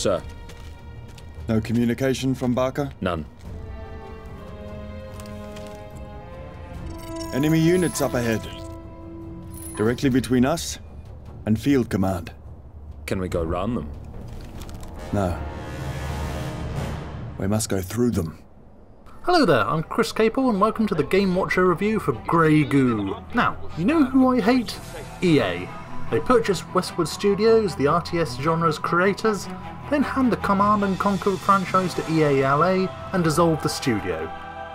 sir. No communication from Barker? None. Enemy units up ahead. Directly between us and Field Command. Can we go round them? No. We must go through them. Hello there, I'm Chris Capel and welcome to the GameWatcher review for Grey Goo. Now, you know who I hate? EA. They purchased Westwood Studios, the RTS genre's creators, then hand the Command & Conquer franchise to EA LA and dissolve the studio.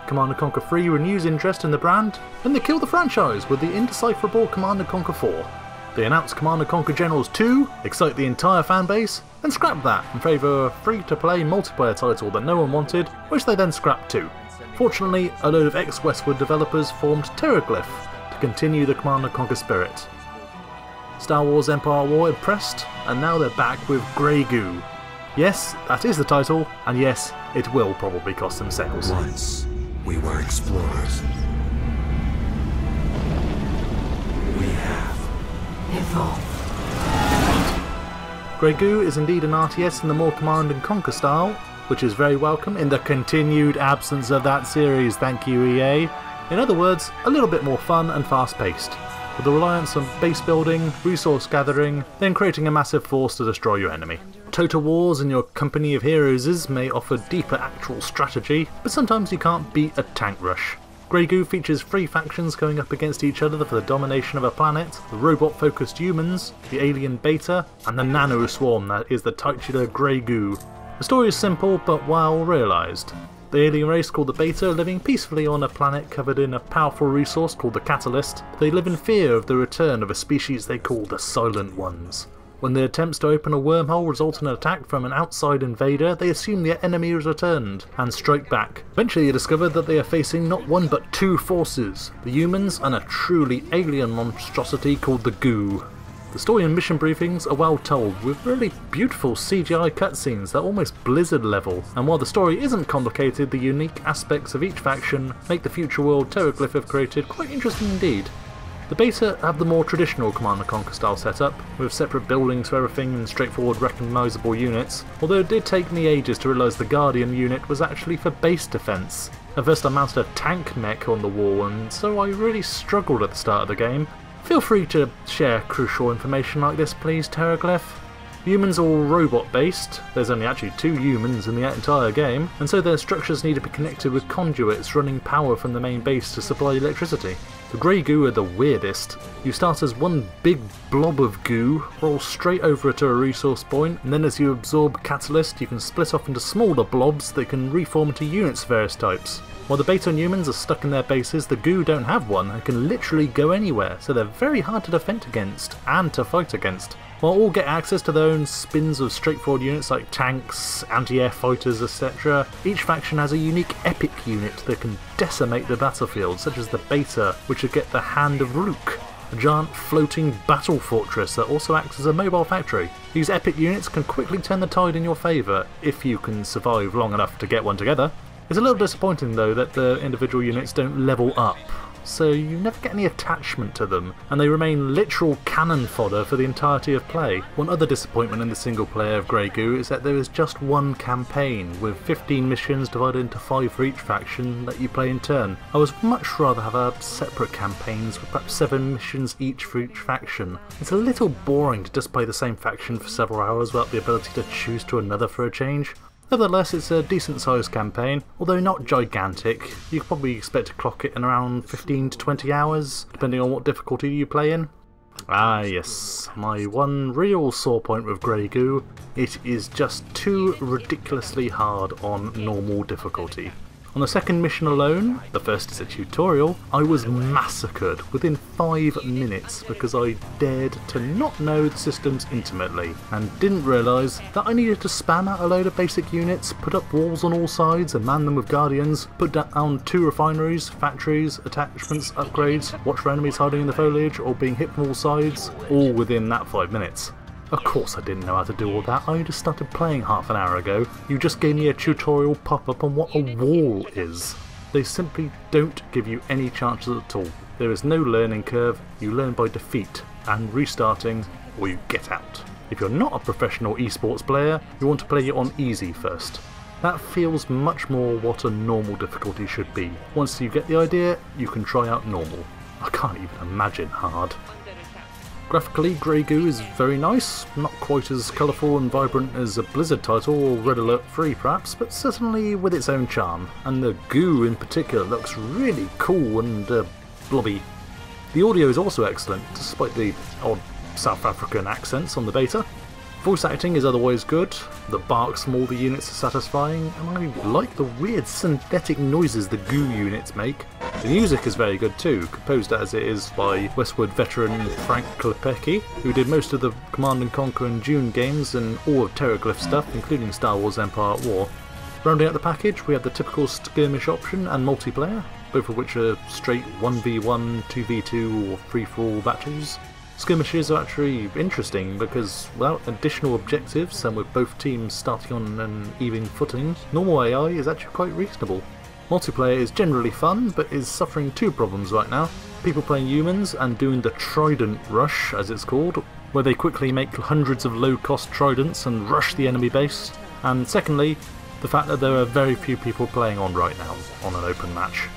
Command & Conquer 3 renews interest in the brand, then they kill the franchise with the indecipherable Command & Conquer 4. They announce Command & Conquer Generals 2, excite the entire fanbase, then scrap that in favour of a free-to-play multiplayer title that no one wanted, which they then scrapped too. Fortunately, a load of ex-Westwood developers formed Terraglyph to continue the Command & Conquer spirit. Star Wars Empire War impressed, and now they're back with Grey Goo. Yes, that is the title, and yes, it will probably cost them sales. Once, we were explorers. We have evolved. Grey Goo is indeed an RTS in the more Command & Conquer style, which is very welcome in the continued absence of that series, thank you EA. In other words, a little bit more fun and fast-paced, with a reliance on base building, resource gathering, then creating a massive force to destroy your enemy. Total Wars and your company of heroes may offer deeper actual strategy, but sometimes you can't beat a tank rush. Grey Goo features 3 factions going up against each other for the domination of a planet, the robot-focused humans, the alien beta, and the nano swarm that is the titular Grey Goo. The story is simple but well realised. The alien race called the Beta are living peacefully on a planet covered in a powerful resource called the Catalyst. They live in fear of the return of a species they call the Silent Ones. When their attempts to open a wormhole result in an attack from an outside invader, they assume their enemy has returned and strike back. Eventually they discover that they are facing not one but 2 forces, the humans and a truly alien monstrosity called the Goo. The story and mission briefings are well told, with really beautiful CGI cutscenes that are almost Blizzard level, and while the story isn't complicated, the unique aspects of each faction make the future world Terraglyph have created quite interesting indeed. The Beta have the more traditional Command & Conquer style setup, with separate buildings for everything and straightforward recognisable units, although it did take me ages to realise the Guardian unit was actually for base defence. At first I mounted a tank mech on the wall, and so I really struggled at the start of the game. Feel free to share crucial information like this please, Terraglyph. Humans are all robot based, there's only actually 2 humans in the entire game, and so their structures need to be connected with conduits running power from the main base to supply electricity. The Grey Goo are the weirdest. You start as one big blob of goo, roll straight over to a resource point, and then as you absorb Catalyst you can split off into smaller blobs that can reform into units of various types. While the Beta and humans are stuck in their bases, the Goo don't have one and can literally go anywhere, so they're very hard to defend against and to fight against. While all get access to their own spins of straightforward units like tanks, anti-air fighters, etc., each faction has a unique epic unit that can decimate the battlefield, such as the Beta, which would get the Hand of Rook, a giant floating battle fortress that also acts as a mobile factory. These epic units can quickly turn the tide in your favour, if you can survive long enough to get one together. It's a little disappointing though that the individual units don't level up, so you never get any attachment to them, and they remain literal cannon fodder for the entirety of play. One other disappointment in the single player of Grey Goo is that there is just one campaign, with 15 missions divided into 5 for each faction that you play in turn. I would much rather have separate campaigns with perhaps 7 missions each for each faction. It's a little boring to just play the same faction for several hours without the ability to choose to another for a change. Nevertheless, it's a decent sized campaign, although not gigantic. You could probably expect to clock it in around 15 to 20 hours, depending on what difficulty you play in. Ah yes, my one real sore point with Grey Goo, it is just too ridiculously hard on normal difficulty. On the second mission alone, the first is a tutorial, I was massacred within 5 minutes because I dared to not know the systems intimately and didn't realise that I needed to spam out a load of basic units, put up walls on all sides and man them with guardians, put down 2 refineries, factories, attachments, upgrades, watch for enemies hiding in the foliage or being hit from all sides, all within that 5 minutes. Of course I didn't know how to do all that, I just started playing half an hour ago. You just gave me a tutorial pop-up on what a wall is. They simply don't give you any chances at all. There is no learning curve, you learn by defeat and restarting or you get out. If you're not a professional esports player, you want to play it on easy first. That feels much more what a normal difficulty should be. Once you get the idea, you can try out normal. I can't even imagine hard. Graphically, Grey Goo is very nice, not quite as colourful and vibrant as a Blizzard title or Red Alert 3 perhaps, but certainly with its own charm, and the goo in particular looks really cool and blobby. The audio is also excellent, despite the odd South African accents on the beta. Voice acting is otherwise good, the barks from all the units are satisfying, and I like the weird synthetic noises the goo units make. The music is very good too, composed as it is by Westwood veteran Frank Klepecki, who did most of the Command & Conquer and Dune games and all of Terraglyph stuff, including Star Wars Empire at War. Rounding out the package, we have the typical skirmish option and multiplayer, both of which are straight 1v1, 2v2 or free-for-all battles. Skirmishes are actually interesting because without additional objectives and with both teams starting on an even footing, normal AI is actually quite reasonable. Multiplayer is generally fun, but is suffering two problems right now. People playing humans and doing the Trident Rush, as it's called, where they quickly make hundreds of low-cost tridents and rush the enemy base. And secondly, the fact that there are very few people playing on right now on an open match.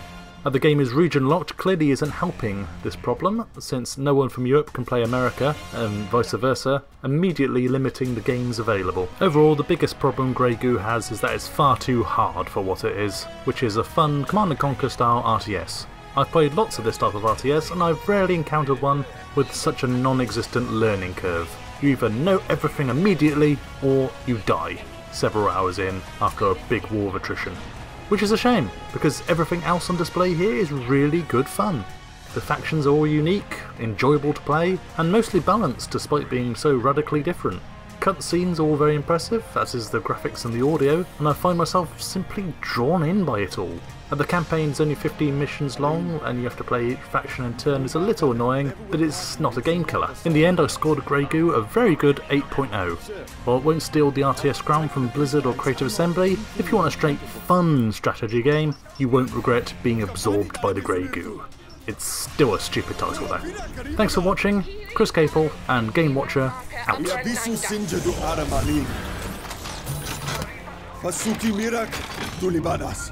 The game is region locked clearly isn't helping this problem, since no one from Europe can play America, and vice versa, immediately limiting the games available. Overall, the biggest problem Grey Goo has is that it's far too hard for what it is, which is a fun Command & Conquer style RTS. I've played lots of this type of RTS, and I've rarely encountered one with such a non-existent learning curve. You either know everything immediately, or you die several hours in after a big war of attrition. Which is a shame, because everything else on display here is really good fun. The factions are all unique, enjoyable to play, and mostly balanced despite being so radically different. Cutscenes are all very impressive, as is the graphics and the audio, and I find myself simply drawn in by it all. The campaign's only 15 missions long, and you have to play each faction in turn is a little annoying, but it's not a game killer. In the end, I scored Grey Goo a very good 8.0. While it won't steal the RTS crown from Blizzard or Creative Assembly, if you want a straight fun strategy game, you won't regret being absorbed by the Grey Goo. It's still a stupid title though. Thanks for watching, Chris Capel and GameWatcher out. Pasuki Mirak, Tulibadas.